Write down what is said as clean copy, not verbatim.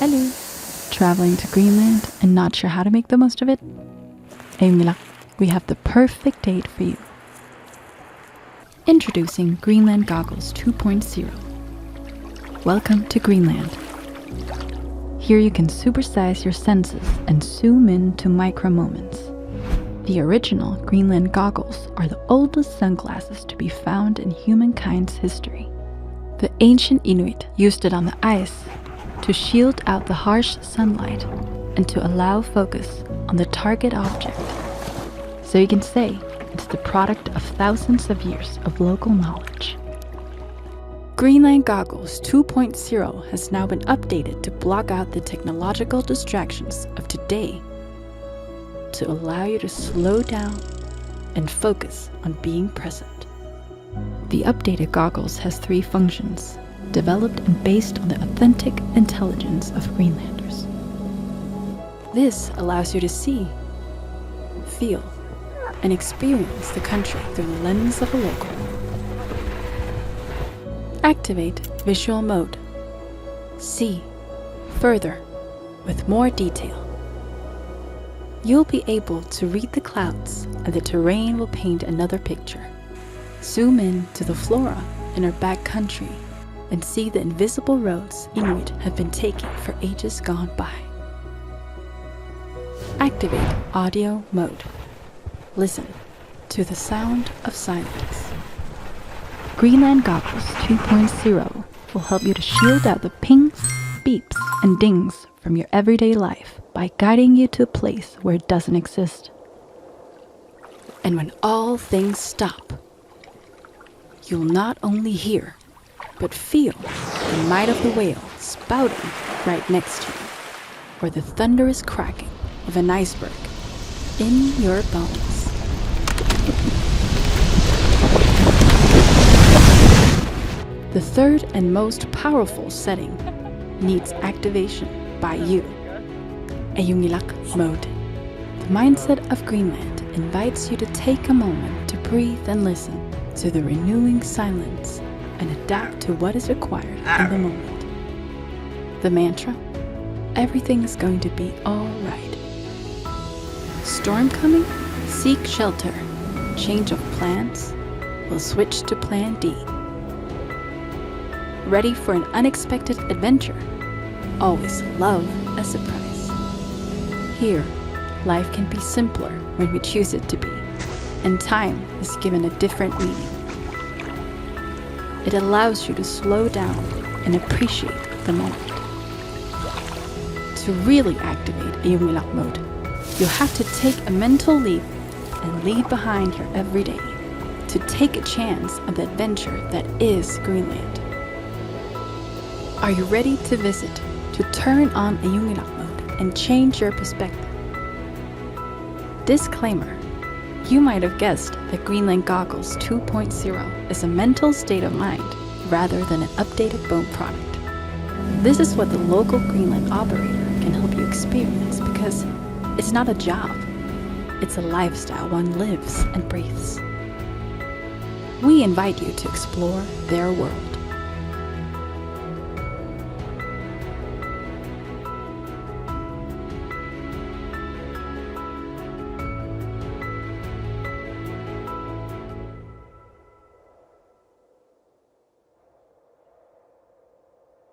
Hello! Traveling to Greenland and not sure how to make the most of it? Ajunngilaq, we have the perfect date for you. Introducing Greenland Goggles 2.0. Welcome to Greenland. Here you can supersize your senses and zoom in to micro moments. The original Greenland Goggles are the oldest sunglasses to be found in humankind's history. The ancient Inuit used it on the ice to shield out the harsh sunlight and to allow focus on the target object. So you can say it's the product of thousands of years of local knowledge. Greenland Goggles 2.0 has now been updated to block out the technological distractions of today to allow you to slow down and focus on being present. The updated goggles has 3 functions, developed and based on the authentic intelligence of Greenlanders. This allows you to see, feel, and experience the country through the lens of a local. Activate visual mode. See further with more detail. You'll be able to read the clouds and the terrain will paint another picture. Zoom in to the flora in our backcountry and see the invisible roads Inuit have been taking for ages gone by. Activate audio mode. Listen to the sound of silence. Greenland Goggles 2.0 will help you to shield out the pings, beeps, and dings from your everyday life by guiding you to a place where it doesn't exist. And when all things stop, you'll not only hear, but feel the might of the whale spouting right next to you, or the thunderous cracking of an iceberg in your bones. The third and most powerful setting needs activation by you. Ajunngilaq mode. The mindset of Greenland invites you to take a moment to breathe and listen to the renewing silence and adapt to what is required in the moment. The mantra: everything is going to be all right. Storm coming? Seek shelter. Change of plans? We'll switch to plan D. Ready for an unexpected adventure? Always love a surprise. Here, life can be simpler when we choose it to be, and time is given a different meaning. It allows you to slow down and appreciate the moment. To really activate Ajunngilaq mode, you'll have to take a mental leap and leave behind your everyday, to take a chance on the adventure that is Greenland. Are you ready to visit, to turn on Ajunngilaq mode and change your perspective? Disclaimer: you might have guessed that Greenland Goggles 2.0 is a mental state of mind rather than an updated bone product. This is what the local Greenland operator can help you experience because it's not a job, it's a lifestyle one lives and breathes. We invite you to explore their world.